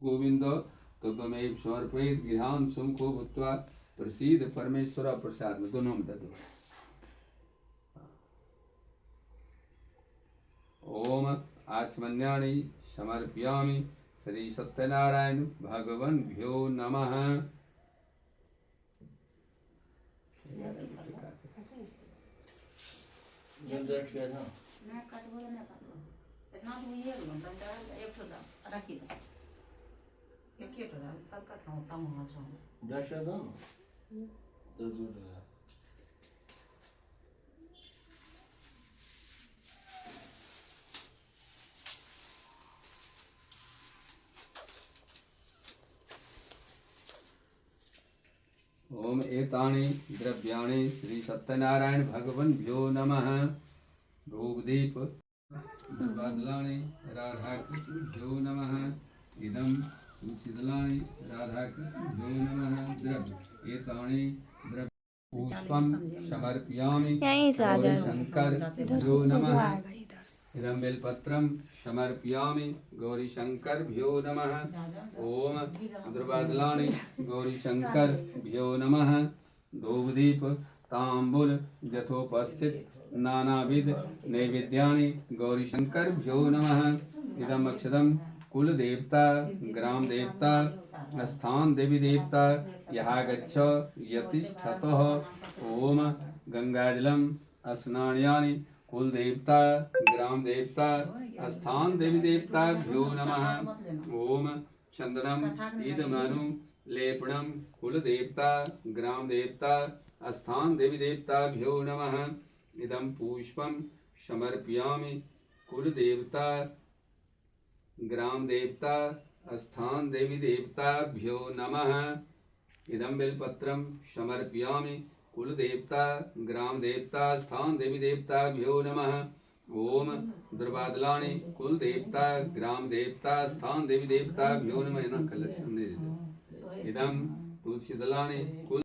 गोविंद त्वमेव समर्पयेत् गृहान् सुमुखो भूत्वा प्रसीद परमेश्वर प्रसाद में दोनों में दे दो। ओम आचमन्यानि समर्पयामि श्री सत्यनारायण भगवन्भ्यो नमः। ओम एतानि द्रव्याणि श्री सत्यनारायण भगवन्भ्यो नमः। धूपदीप बादलानि राधा कृष्णभ्यो नमः। इदं तुलसीदलानि राधा कृष्णभ्यो नमः। द्रव्य एतानि द्रव्य पुष्पं समर्पयामि गौरीशंकरभ्यो नमः। इदं बेलपत्रं समर्पयामि गौरीशंकरभ्यो नमः। ओम द्रवादलानि गौरीशंकरभ्यो नमः। धूपदीप तांबूल यथोपस्थित नानाविध नैवेद्यानि गौरीशंकरभ्यो नमः। इदम् अक्षदं कुल देवता ग्राम देवता स्थान देवी देवता यहाँ गच्छ यतिष्ठतः। ओम गंगाजलम स्नायानि कुल देवता ग्राम देवता स्थान देवी देवताभ्यो नमः। ओम चंदनम ईदमनु लेपनम कुल देवता ग्राम देवता स्थान देवी देवताभ्यो नमः। इदं पुष्पं समर्पयामि कुल देवता ग्राम देवता स्थान देवी देवताभ्यो नमः। इदं बेलपत्रं समर्पयामि कुल देवता ग्राम देवता स्थान देवी देवताभ्यो नमः। ओम द्रवादलानि कुल देवता ग्राम देवता स्थान देवी देवताभ्यो नमः। इदं तुलसीदलानि कुल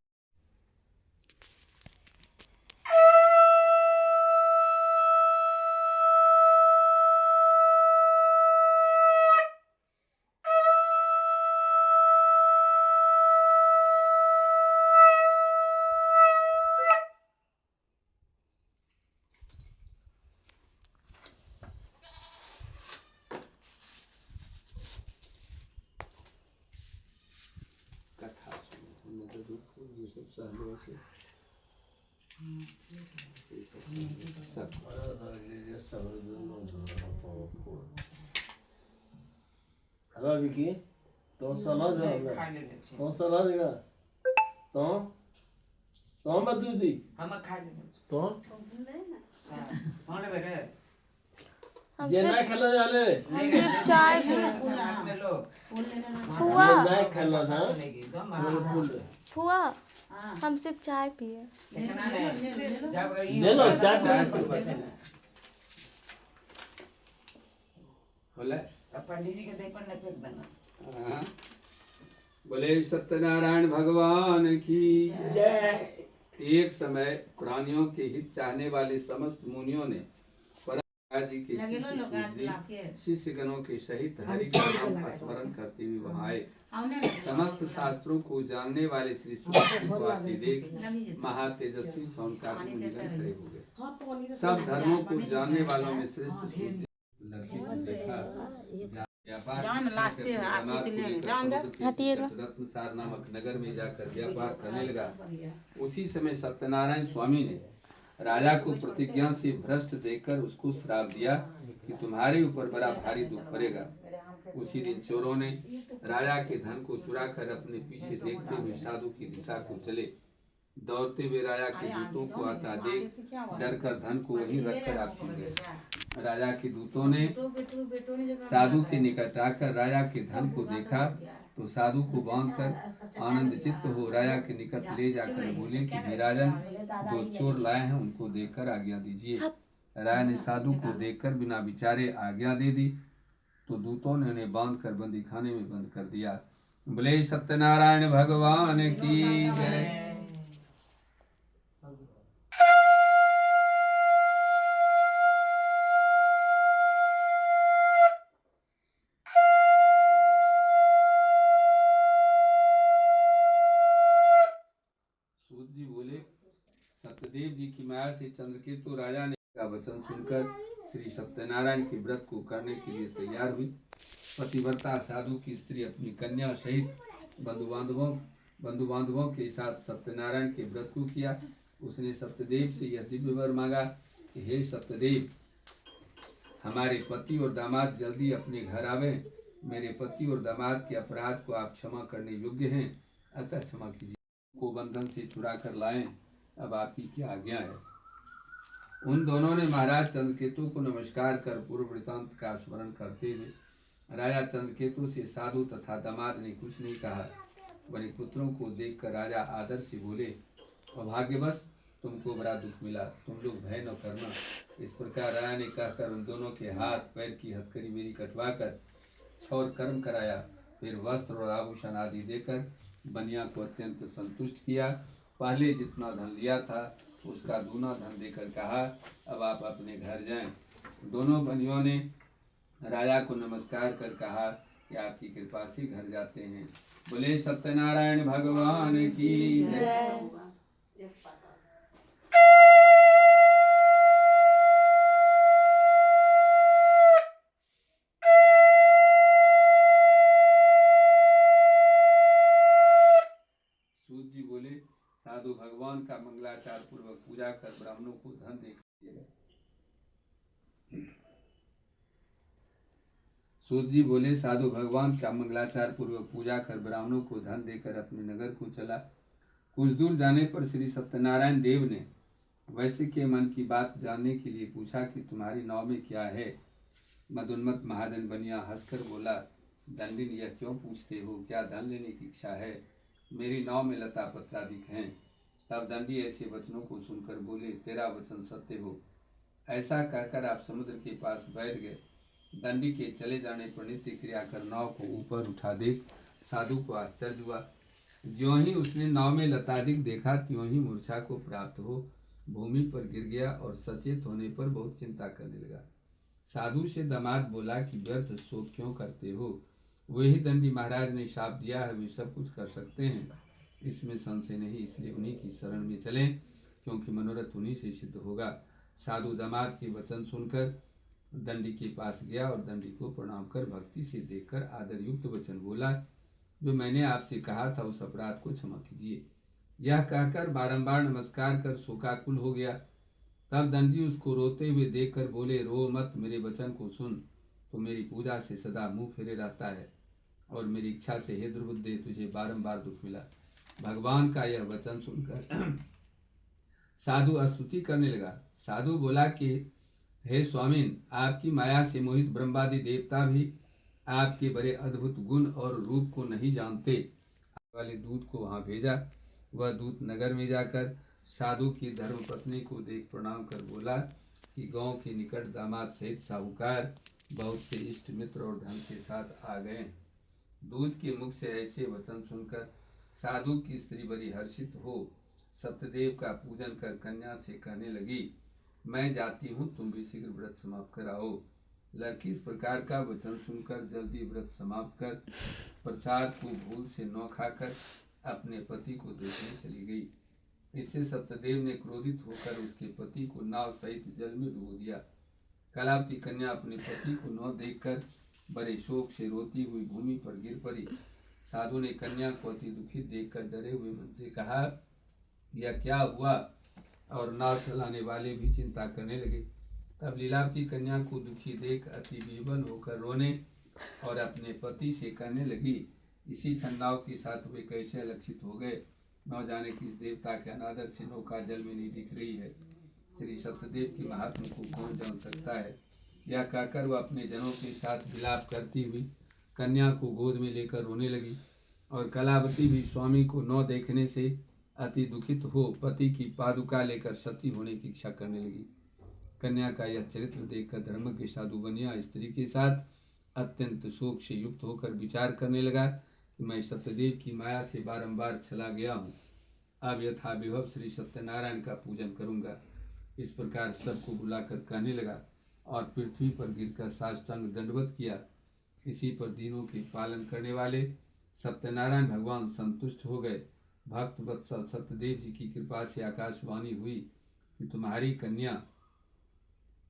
हेलो विकी तो सलाह जा तो सलाह देगा तो मत दूधी हम खा लेंगे तो कौन बेटे ये ना खेलो जाले हम सिर्फ चाय में लो फुआ ये ना खेलो ना फुल फुआ हम सिर्फ चाय पिए। देखना नहीं जब ले लो चाय होला। पंडित जी के देख पर न फेंक देना। बोले सत्यनारायण भगवान की जय। एक समय प्राणियों के हित चाहने वाले समस्त मुनियों ने जी के शिष्य गणों के सहित हरि का नाम स्मरण करते हुए वहां आए। समस्त शास्त्रों को जानने वाले श्री सूर्य को आते देख महातेजस्वी सौनकादि मुनिगण खड़े हो गए। सब धर्मों को जानने वालों में श्रेष्ठ सूर्य लड़की को देखा। रत्नसार नामक नगर में जाकर व्यापार करने लगा। उसी समय सत्यनारायण स्वामी ने राजा को प्रतिज्ञा से भ्रष्ट देखकर उसको श्राप दिया कि तुम्हारे ऊपर बड़ा भारी दुख पड़ेगा। उसी दिन चोरों ने राजा के धन को चुराकर अपने पीछे देखते हुए साधु की दिशा को चले। दौड़ते हुए राजा के दूतों को आता देख डर कर धन को वहीं रखकर आपसी गए। राजा के दूतों ने साधु के निकट आकर राजा के धन को देखा तो साधु को बांधकर आनंद चित्त हो राजा के निकट ले जाकर बोले कि हे राजन, जो चोर लाए हैं उनको देखकर आज्ञा दीजिए। राजा ने साधु को देखकर बिना विचारे आज्ञा दे दी तो दूतों ने उन्हें बांधकर बंदी खाने में बंद कर दिया। बोले सत्यनारायण भगवान की जय। सत्यदेव जी की माया से चंद्रकेतु राजा ने का वचन सुनकर श्री सत्यनारायण के व्रत को करने के लिए तैयार हुई। पतिव्रता साधु की स्त्री अपनी कन्या सहित बंधु बांधवों के साथ सत्यनारायण के व्रत को किया। उसने सत्यदेव से यह दिव्य वर मांगा कि हे सत्यदेव, हमारे पति और दामाद जल्दी अपने घर आवे। मेरे पति और दामाद के अपराध को आप क्षमा करने योग्य हैं, अतः क्षमा कीजिए। को बंधन से छुड़ा कर लाएं, अब आपकी क्या आज्ञा है। उन दोनों ने महाराज चंद्रकेतु को नमस्कार कर पूर्व वृतांत का स्मरण करते हुए राजा चंद्रकेतु से साधु तथा दामाद ने कुछ नहीं कहा। बड़े पुत्रों को देखकर राजा आदर से बोले, अभाग्यवश तुमको बड़ा दुख मिला, तुम लोग भय न करना। इस प्रकार राजा ने कहकर उन दोनों के हाथ पैर की हथकड़ी मेरी कटवाकर क्षौर कर्म कराया। फिर वस्त्र और आभूषण आदि देकर बनिया को अत्यंत संतुष्ट किया। पहले जितना धन लिया था उसका दूना धन देकर कहा, अब आप अपने घर जाएं। दोनों बनियों ने राजा को नमस्कार कर कहा कि आपकी कृपा से घर जाते हैं। बोले सत्यनारायण भगवान की जय। सूत जी बोले, साधु भगवान का मंगलाचार पूर्वक पूजा कर ब्राह्मणों को धन देकर सूत जी बोले, साधु भगवान का मंगलाचार पूर्वक पूजा कर ब्राह्मणों को धन देकर अपने नगर को चला। कुछ दूर जाने पर श्री सत्यनारायण देव ने वैश्य के मन की बात जानने के लिए पूछा कि तुम्हारी नाव में क्या है। मदोन्मत महाजन बनिया हंसकर बोला, दंडिन यह क्यों पूछते हो, क्या धन लेने की इच्छा है। मेरी नाव में लता पत्रादिक हैं। तब दंडी ऐसे वचनों को सुनकर बोले, तेरा वचन सत्य हो। ऐसा कहकर आप समुद्र के पास बैठ गए। दंडी के चले जाने पर नित्य क्रिया कर नाव को ऊपर उठा देख साधु को आश्चर्य हुआ। ज्यों ही उसने नाव में लतादिक देखा त्यों ही मूर्छा को प्राप्त हो भूमि पर गिर गया और सचेत होने पर बहुत चिंता करने लगा। साधु से दामाद बोला कि व्यर्थ शोक क्यों करते हो, वही दंडी महाराज ने शाप दिया है, वे सब कुछ कर सकते हैं, इसमें संशय नहीं। इसलिए उन्हीं की शरण में चलें, क्योंकि मनोरथ उन्हीं से सिद्ध होगा। साधु दामाद के वचन सुनकर दंडी के पास गया और दंडी को प्रणाम कर भक्ति से देखकर आदर युक्त वचन बोला, जो मैंने आपसे कहा था उस अपराध को क्षमा कीजिए। यह कहकर बारंबार नमस्कार कर शोकाकुल हो गया। तब दंडी उसको रोते हुए देखकर बोले, रो मत, मेरे वचन को सुन। तो मेरी पूजा से सदा मुंह फेरे रहता है और मेरी इच्छा से हे दुर्बुद्धे तुझे बारंबार दुख मिला। भगवान का यह वचन सुनकर साधु स्तुति करने लगा। साधु बोला कि हे स्वामिन, आपकी माया से मोहित ब्रह्मादि देवता भी आपके बड़े अद्भुत गुण और रूप को नहीं जानते। वाले दूत को वहां भेजा। वह दूत नगर में जाकर साधु की धर्मपत्नी को देख प्रणाम कर बोला कि गांव के निकट दामाद सहित साहूकार बहुत से इष्ट मित्र और धन के साथ आ गए। दूत के मुख से ऐसे वचन सुनकर साधु की स्त्री बड़ी हर्षित हो सत्यदेव का पूजन कर कन्या से कहने लगी, मैं जाती हूँ, तुम भी शीघ्र व्रत समाप्त कराओ। लड़की इस प्रकार का वचन सुनकर जल्दी व्रत समाप्त कर प्रसाद को भूल से न खाकर अपने पति को देखने चली गई। इससे सत्यदेव ने क्रोधित होकर उसके पति को नाव सहित जल में डुबो दिया। कलावती कन्या अपने पति को न देखकर बड़े शोक से रोती हुई भूमि पर गिर पड़ी। साधु ने कन्या को अति दुखित देखकर डरे हुए मन से कहा, यह क्या हुआ, और नाव चलाने वाले भी चिंता करने लगे। तब लीलावती कन्या को दुखी देख अति विह्वल होकर रोने और अपने पति से कहने लगी, इसी क्षण नाव के साथ वे कैसे लक्षित हो गए, न जाने किस देवता के अनादर से नौका जल में नहीं दिख रही है। श्री सत्यदेव के महात्मा को कौन जान सकता है। यह कहकर वह अपने जनों के साथ विलाप करती हुई कन्या को गोद में लेकर रोने लगी और कलावती भी स्वामी को न देखने से अति दुखित हो पति की पादुका लेकर सती होने की इच्छा करने लगी। कन्या का यह चरित्र देखकर धर्मज्ञ साधु बनिया स्त्री के साथ अत्यंत शोक से युक्त होकर विचार करने लगा कि मैं सत्यदेव की माया से बारंबार चला गया हूँ, अब यथा विभव श्री सत्यनारायण का पूजन करूँगा। इस प्रकार सबको बुलाकर कहने लगा और पृथ्वी पर गिरकर साष्टांग दंडवत किया। इसी पर दिनों के पालन करने वाले सत्यनारायण भगवान संतुष्ट हो गए। भक्त वत्सल सत्यदेव जी की कृपा से आकाशवाणी हुई कि तुम्हारी कन्या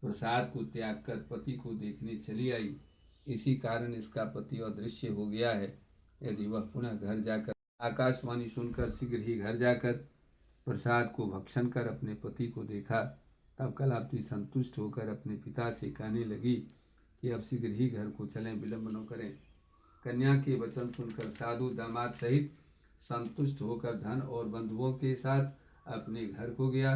प्रसाद को त्याग कर पति को देखने चली आई, इसी कारण इसका पति अदृश्य हो गया है। यदि वह पुनः घर जाकर आकाशवाणी सुनकर शीघ्र ही घर जाकर प्रसाद को भक्षण कर अपने पति को देखा, तब कलावती संतुष्ट होकर अपने पिता से कहने लगी कि अब शीघ्र ही घर को चलें, विलंब न करें। कन्या के वचन सुनकर साधु दामाद सहित संतुष्ट होकर धन और बंधुओं के साथ अपने घर को गया।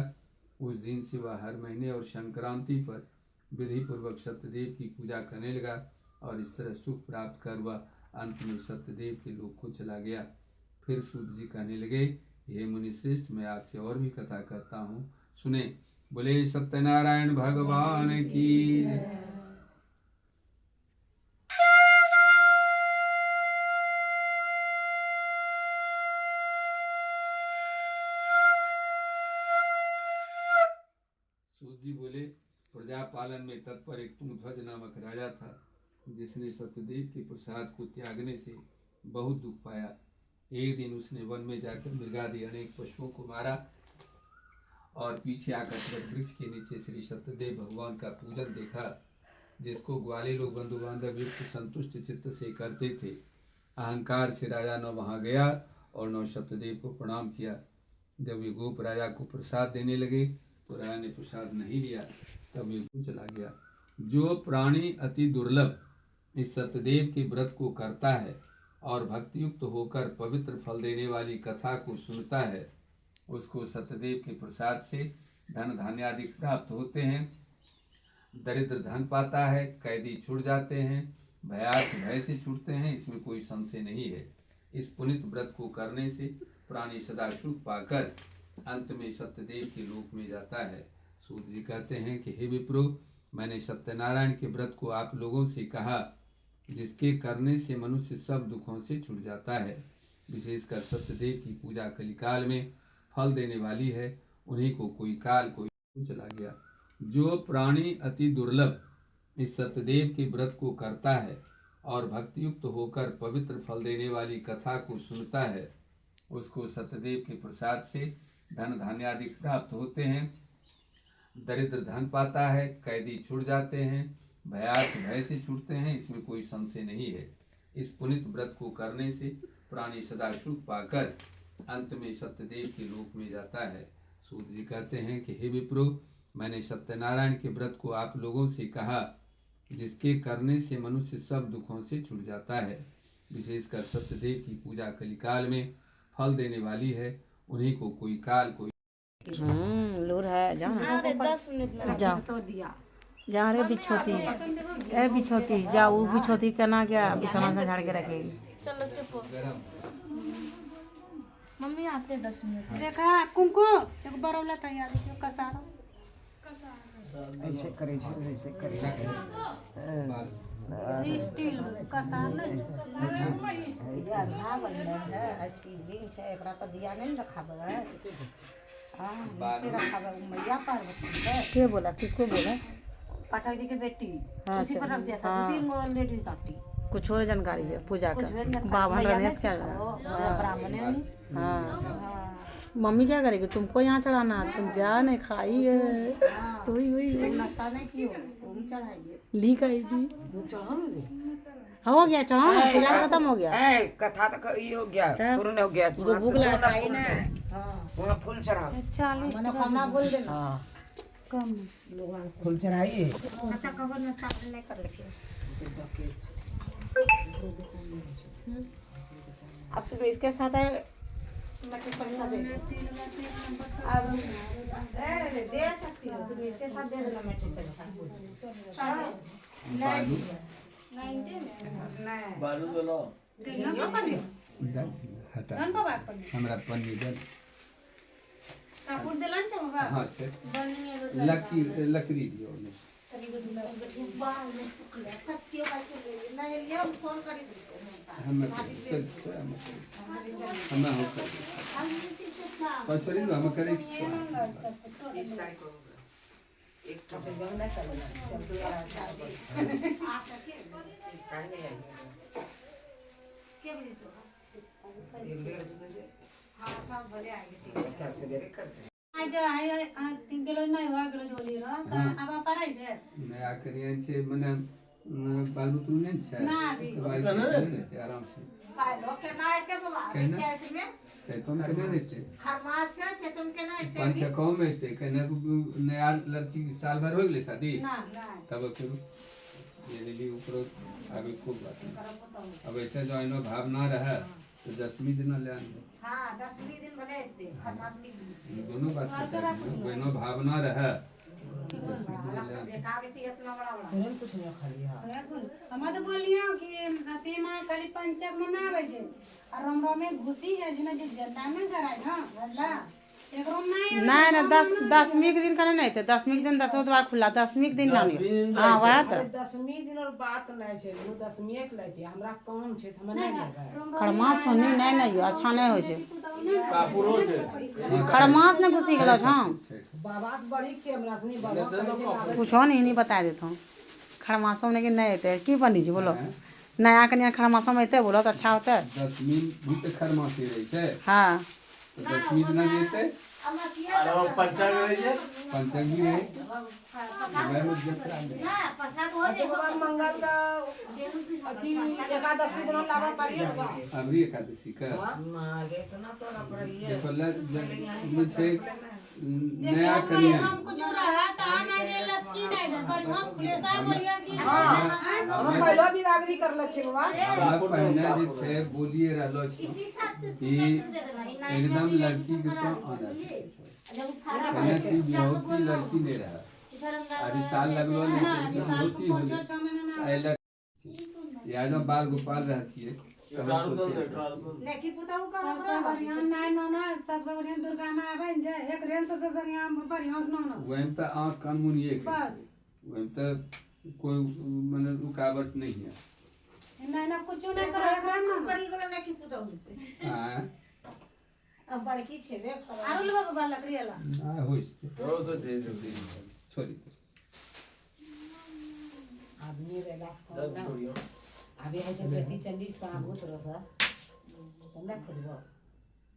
उस दिन से वह हर महीने और संक्रांति पर विधि पूर्वक सत्यदेव की पूजा करने लगा और इस तरह सुख प्राप्त कर वह अंत में सत्यदेव के लोक को चला गया। फिर सूत जी कहने लगे, हे मुनि श्रेष्ठ, मैं आपसे और भी कथा करता हूँ, सुने। बोले सत्यनारायण भगवान की। सूत जी बोले, प्रजा पालन में तत्पर एक तुंगध्वज नामक राजा था, जिसने सत्यदेव के प्रसाद को त्यागने से बहुत दुख पाया। एक दिन उसने वन में जाकर मृगादि अनेक पशुओं को मारा और पीछे आकर वृक्ष के नीचे श्री सत्यदेव भगवान का पूजन देखा, जिसको ग्वाले लोग बंधु बांधव युक्त संतुष्ट चित्त से करते थे। अहंकार से राजा न वहां गया और न सत्यदेव को प्रणाम किया। जब वे गोप राजा को प्रसाद देने लगे तो राजा ने प्रसाद नहीं लिया, तब वे चला गया। जो प्राणी अति दुर्लभ इस सत्यदेव के व्रत को करता है और भक्तियुक्त होकर पवित्र फल देने वाली कथा को सुनता है, उसको सत्यदेव के प्रसाद से धन धान्य आदि प्राप्त होते हैं। दरिद्र धन पाता है, कैदी छूट जाते हैं, भयार्थ भय से छूटते हैं, इसमें कोई संशय नहीं है। इस पुनित व्रत को करने से प्राणी सदा सुख पाकर अंत में सत्यदेव के लोक में जाता है। सूत जी कहते हैं कि हे विप्रो, मैंने सत्यनारायण के व्रत को आप लोगों से कहा, जिसके करने से मनुष्य सब दुखों से छूट जाता है। विशेषकर सत्यदेव की पूजा कलिकाल में फल देने वाली है, उन्हीं को कोई काल कोई चला गया। जो प्राणी अति दुर्लभ इस सत्यदेव के व्रत को करता है और भक्तियुक्त होकर पवित्र फल देने वाली कथा को सुनता है, उसको सत्यदेव के प्रसाद से धन धान्य आदि प्राप्त होते हैं। दरिद्र धन पाता है, कैदी छूट जाते हैं, भयार्थ भय से छूटते हैं, इसमें कोई संशय नहीं है। इस पुनित व्रत को करने से प्राणी सदा सुख पाकर अंत में सत्यदेव के लोक में जाता है। सूत जी कहते हैं कि हे विप्रो, मैंने सत्यनारायण के व्रत को आप लोगों से कहा, जिसके करने से मनुष्य सब दुखों से छूट जाता है। विशेषकर सत्यदेव की पूजा कलिकाल में फल देने वाली है, उन्हीं को कोई काल कोई लूर है। जाओ अरे 10 मिनट में जाओ जा रे बिछोती, ए बिछोती जाओ, वो बिछोती करना क्या बिछाना से झाड़ के रखेगी। चलो चुप हो। मम्मी आते 10 मिनट में। रेखा कुमको एगो बरौला तैयार है कसारो ऐसे करे छै, ऐसे करे छै। स्टील कसार नहीं या ना बनल है, ऐसी दिन छै, एकरा पर दिया नहीं रखाबे है। हां नीचे रखाबे, मैया पार्वती है। के बोला, किसको बोला? पाठक जी की बेटी हाँ, उसी पर रख दिया था। 2-3 गो लेडीज काटी कुछ और जानकारी है पूजा का? बावन रमेश का ब्राह्मण है। हाँ मम्मी क्या करेगी? तुमको यहाँ चढ़ाना, तुम जा नहीं खाई है। नाश्ता नहीं कियो तुम चढ़ाइए ली खाई थी, हो गया चढ़ाओ ना, पूजा खत्म हो गया। ए कथा तक ई हो गया, पूर्ण हो गया। वो भूख लगा खाई ना। पूर्ण फूल चढ़ाओ, 40 मनोकामना बोल देना। हां कम फूल चढ़ाइए। नाश्ता कवर नाश्ता नहीं कर लेके अब तुम इसके साथ मटर पैसा दे अब दे सकती हो तुम, इसके साथ दे देना मटर पैसा। बालू तो लो हटा हमरा पन्नी दे। कापुर देलन छ बाबा। हाँ छे, लकड़ी दियो ने। बाल में सुखले कच्चे बाल नहीं लिया फोन कर दो। हम चल हम हो कर पछरी हम करे एक तो ना चलना सब आ सके कहने आई के बजे से ये ले से हां का भले आएंगे क्या सवेरे करते आज 3 किलो नहीं हुआ किलो जोली रो तो अब पारे छे नया करियन छे मने बालू तू नहीं छे ना अभी आराम से पालो के ना के बाबा चैत में चैतन के नहीं छे खरमास छे चैतन के ना पांच कम में थे कने नया लड़की साल भर हो गेले शादी ना ना तब फिर ये दिल्ली ऊपर आगे खूब बात है। अब ऐसे जो इनो भाव ना रहा तो 10वीं दिन ले आने हां 10वीं दिन बने थे खरमास में दोनों बात बहनों भाव ना रहा 10वीं दिन ले आने बेटा बेटी इतना बड़ा बड़ा कुछ नहीं खाली हां हम तो बोलियो कि अति में खाली पंचक मनावे छे और हमरा में घुसी है जे जे जनता में कराय हां बोला एकरो नहीं ना 10वीं के दिन का नहीं थे 10वीं के दिन 10 द्वार खुला 10वीं के दिन ना हां वह तो 10वीं दिन और बात नहीं छे वो 10वीं के लेती हमरा काम छे हम नहीं लगा खड़मास छोनी नहीं हो अच्छा नहीं हो छे कापुरो छे खड़मास ने घुसी गेलो हम बाबा से बड़ी छे हमरा सनी बाबा कुछो नहीं बता देतो खड़मासो में कि नहीं हेते की बनी जी बोलो नया कन्या खड़मासो में हेते बोलो तो अच्छा होते 10वीं भी तो खरमास ही रही छे हां तो 10वीं दिन जेते अरे वो पंचांग रही छे पंचक भी रहे मैं मुझे खराब ना प्रसाद हो अच्छा बाबा मंगल का अति एकादशी दिन लावा पारिए बाबा अबरी एकादशी का मागे इतना तोड़ा पड़िए देखो मुझे नया कन्या हम कुछ रहा त आना जे लस्की नहीं दे पर हम खुलेसा बोलियो कि हम पहला बिदागरी कर ले छे बाबा आप पहले जे छे बोलिए रहलो छी कि एकदम लड़की के तो आना कन्या की बिहोती लड़की ले रहा अरे साल लगलो नहीं होती हो ऐला यादव बाल गोपाल रहती है लेकी पुताऊ का सबसे बढ़िया नहीं ना सबसे बढ़िया दुर्गा मां आवे जे एक रेन सबसे बढ़िया बढ़िया सुनो ना वहीं पे आँख कान मुन ये बस वहीं पे कोई मतलब रुकावट नहीं है नहीं ना कुछ नहीं करे एकरा ना बड़ी गलो लेकी पुताऊ से हाँ अब बड़की छेबे कर आरुल बाबा लकड़ी वाला ना होइस वो तो दे दे छोड़ी आदमी रे लास को दस छोड़ियो अभी है जो बेटी चंडी का भूत रसा तुमने खोजबो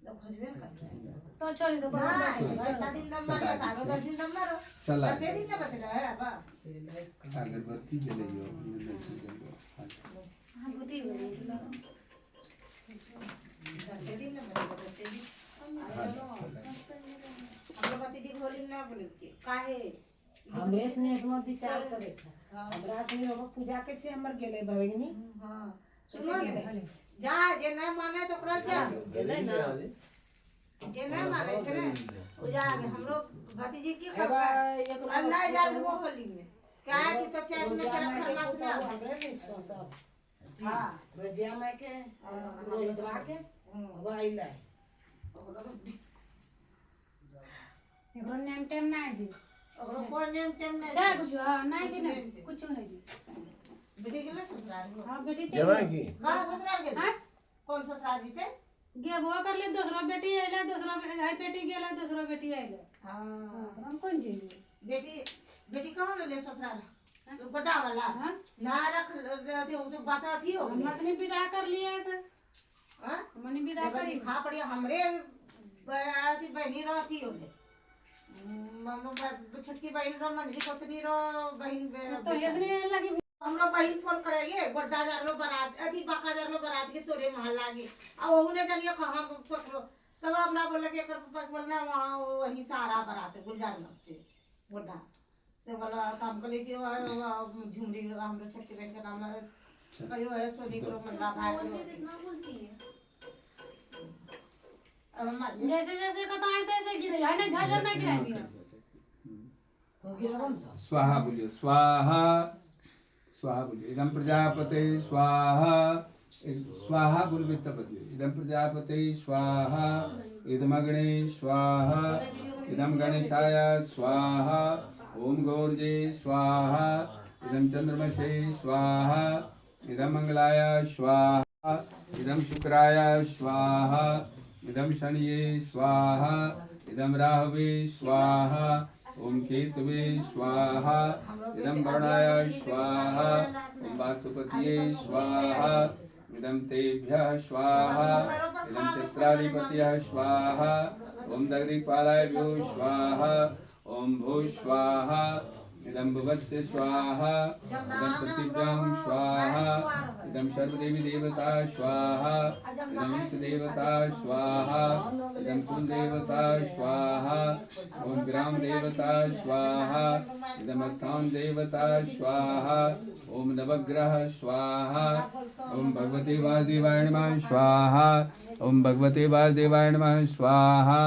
तो खोजबे कर तो छोड़ दो बाबा दिन दम मार का 10 दिन दम मारो सलाह 10 दिन का बचला है अब अगरबत्ती जलाइयो हां बुद्धि बड़ी 10 दिन ना अगरबत्ती दी होली ना बोले काहे हमरे से इतना विचार करे छ हमरा से लोग पूजा कैसे हमर गेले भगनी हां सुनो जा जे नहीं माने तो कर जा गेले ना जे नहीं माने छे ने पूजा हमरो भतीजी की एगो खबर अन्ना जा देबो होली में क्या कि तो चैन में चल खरमास ना हमरे नहीं सब हां रोजिया में के रोजवा के अब आइला एकरो नेम टेम ना जी और कोन नेम टेम नहीं जा कुछ हां नहीं जी नहीं कुछ नहीं जी बेटी के ले ससुराल हां बेटी जवा चल की हां ससुराल के हां कौन ससुराल जीते गे वो कर ले दूसरा बेटी आइले दूसरा हाय बेटी गेला दूसरा बेटी आइले हां हम कौन जी बेटी कहां ले ससुराल गोटा वाला हां ना रख अथी तो बात थी हो हम मछली विदा कर लिया था हां मनी विदा करी खा पड़ी हमरे अथी बहनी रहती हो मम्मा छोटकी बहन रो मंजरी पत्नी रो बहन तो यसने लगी हमरो बहन फोन करेगे गोड्डा जरलो बारात अथी बाका जरलो बारात के तोरे महल लागे आ ओहने जनिए कहां पकड़ो तब हमरा बोले के कर बोलना वहां वही सारा बारात गुलजार मत से गोड्डा से बोला काम करे कि झुमरी हमरो छोटकी बहन का नाम कहियो है सोनी को मंगला भाई कितना बोलती है जैसे जैसे कहता ऐसे ऐसे गिरे है ना झरझर ना गिरा दिया तो गिरवन स्वाहा बोलियो स्वाहा स्वाहा बोलियो इदम प्रजापते स्वाहा स्वाहा बोलबे तब बोलियो इदम प्रजापते स्वाहा इदम अग्ने स्वाहा इदम गणेशाय स्वाहा ओम गौर्जे स्वाहा इदम चंद्रमसे स्वाहा इदम मंगलाय स्वाहा इदम शुक्राय स्वाहा इदम शनिये स्वाहा इदम राहवे स्वाहा ओम केतवे स्वाहा इदम वरुणाय स्वाहा ओम वास्तुपतये स्वाहा इदम तेभ्यः स्वाहा इदम चित्राधिपतयः स्वाहा ओम दग्धिपालाभ्यो स्वाहा ओम भू स्वाहा इदं भुवस्य स्वाहा इदं पृथिव्यां स्वाहा इदं सर्वदेवी देवता स्वाहा इदं इष्टदेवता स्वाहा इदं कुलदेवता स्वाहा ओम ग्राम देवता स्वाहा इदं स्थान देवता स्वाहा ओम नवग्रह स्वाहा ओम भगवते वासुदेवाय नमः स्वाहा ओम भगवते वासुदेवाय नमः स्वाहा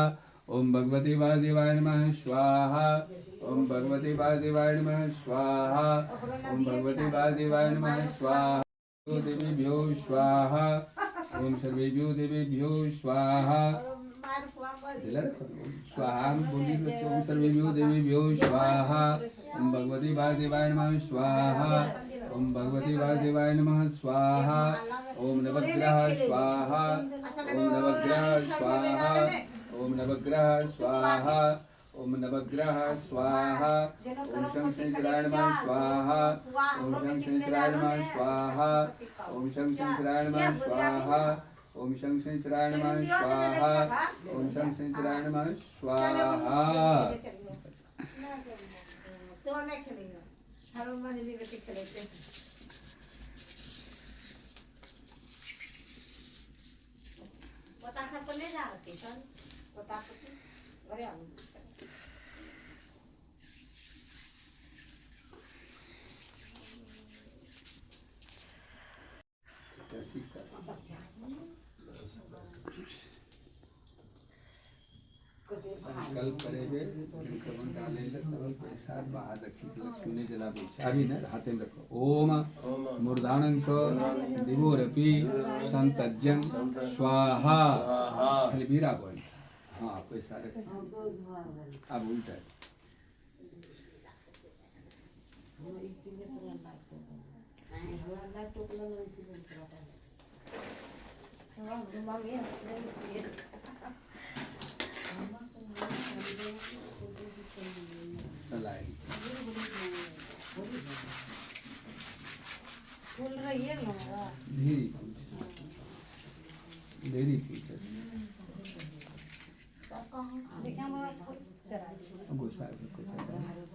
ओम भगवते वासुदेवाय नमः स्वाहा ओम भगवते वासुदेवाय नमः स्वाहा ओम भगवते वासुदेवाय नमः स्वाहा देवीभ्यो स्वाहा ओम सर्वेभ्यो देवीभ्यो स्वाहा स्वाहा बोली ओम सर्वेभ्यो देवीभ्यो स्वाहा ओम भगवते वासुदेवाय नमः स्वाहा ओम भगवते वासुदेवाय नमः स्वाहा ओम नवग्रह स्वाहा ओम नवग्रह स्वाहा ओम नवग्रह स्वाहा ओम नवग्रह स्वाहा ओम शं शंकराय नमः स्वाहा ओम शं शंकराय नमः स्वाहा ओम शं शंकराय नमः स्वाहा ओम शं शंकराय नमः स्वाहा ओम शं शंकराय नमः स्वाहा। तो नहीं खेलेगा हर मन भी बेटी खेलते पता सब नहीं जाते सर पता अरे संकल्प करेंगे कवन डाले कवन पैसा बाहर रखी लक्ष्मी ने जला चाबी न हाथे में रखो ओम मूर्धानं च दिवोरपि संतज्जं स्वाहा खाली बीरा बोल हाँ पैसा रखो अब उल्टा देरी पूछे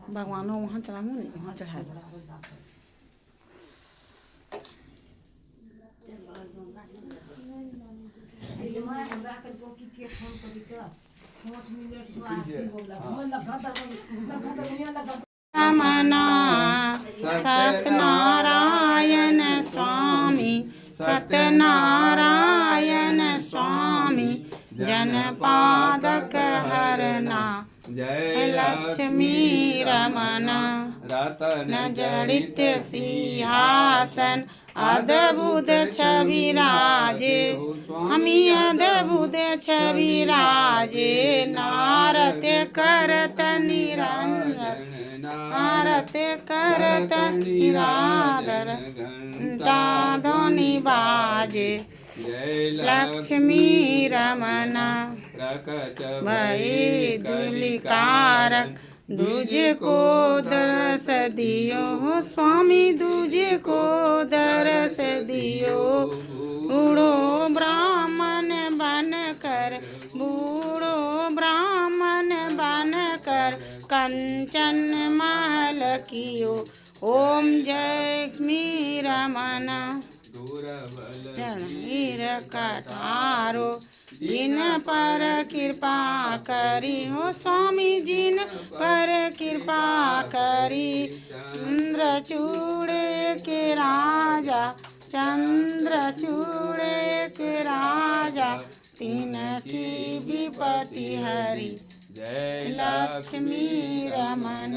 भगवानों वहाँ चढ़ाऊँ नहीं वहाँ चढ़ा दो मना सत्यनारायण स्वामी सत्यनारायण स्वामी जनपादक हरना जय लक्ष्मी रमन रतन जड़ित सिंहासन अद्भुत छवि राजे हमी अद्भुत छवि राजे नारत करत निरंजन नारत करत निरादर घंटा ध्वनि बाजे लक्ष्मी रमना प्रकट भये दुलिकारक दूजे को दरस दियो स्वामी दूजे को दरस दियो बूढ़ो ब्राह्मण बन कर बूढ़ो ब्राह्मण बन कर कंचन महल कियो ओम जय रमन हीर कटारो जिन पर कृपा करी हो स्वामी जिन पर कृपा करी चंद्रचूड़ के राजा चंद्रचूड़ के राजा तीन की विपत्ति हरि जय लक्ष्मी रमन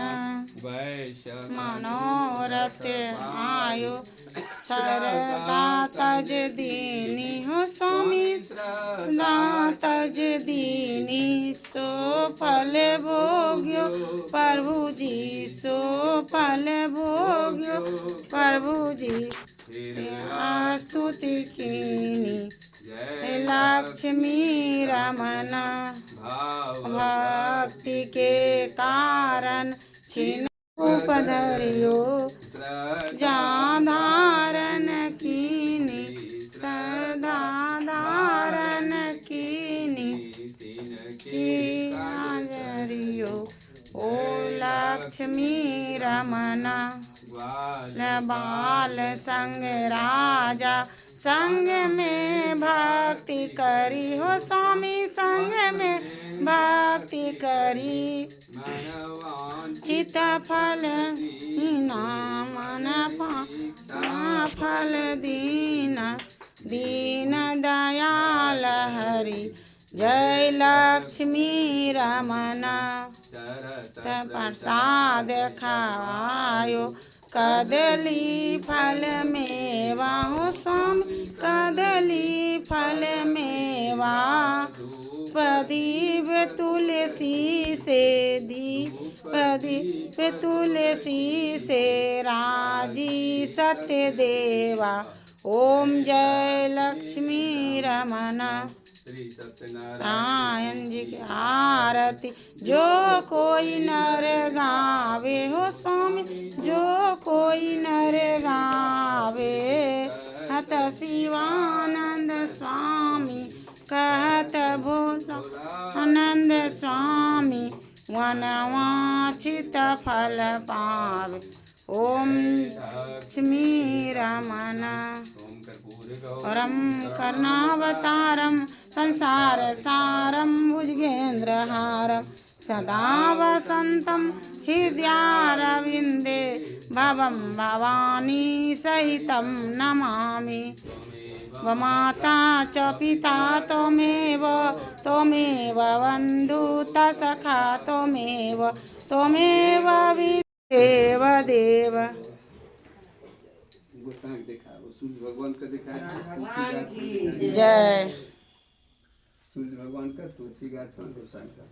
मनोरथ आयो सरदा तज दीनी हो स्वामी तज दीनी सो फल भोग्यो प्रभु जी सो फल भोग्यो प्रभु जी स्तुति कीनी लक्ष्मी रमन भक्ति के कारण छिन उपधरियो जाधारण कीनी सदा धारण कीनी बाल संग राजा संग में भक्ति करी हो स्वामी संग में भक्ति करी चित फल दीना मन फल दीना दीन दयाल हरि जय लक्ष्मी रमन प्रसाद खायो कदली फल मेवा हो स्वामी कदली फल मेवा प्रदीप तुलसी से प्रदीप तुलसी से राजी सत्य देवा ओम जय लक्ष्मी रमन नारायण जी की आरती जो कोई नर गावे हो स्वामी जो कोई नर गावे हत शिवानंद स्वामी कहत भोला आनंद स्वामी वनवांछित फल पावे ओम लक्ष्मी रमन परम कर्णावतारम संसार सारम भुजगेन्द्रहारम सदा वसंतम हृदयारविंदे भवम भवानी सहितं नमामि माता च पिता त्वमेव बन्धुत सखा त्वमेव विदेव देव भगवान का देखा जय सूर्य भगवान का तुलसी गाछ गोसाई का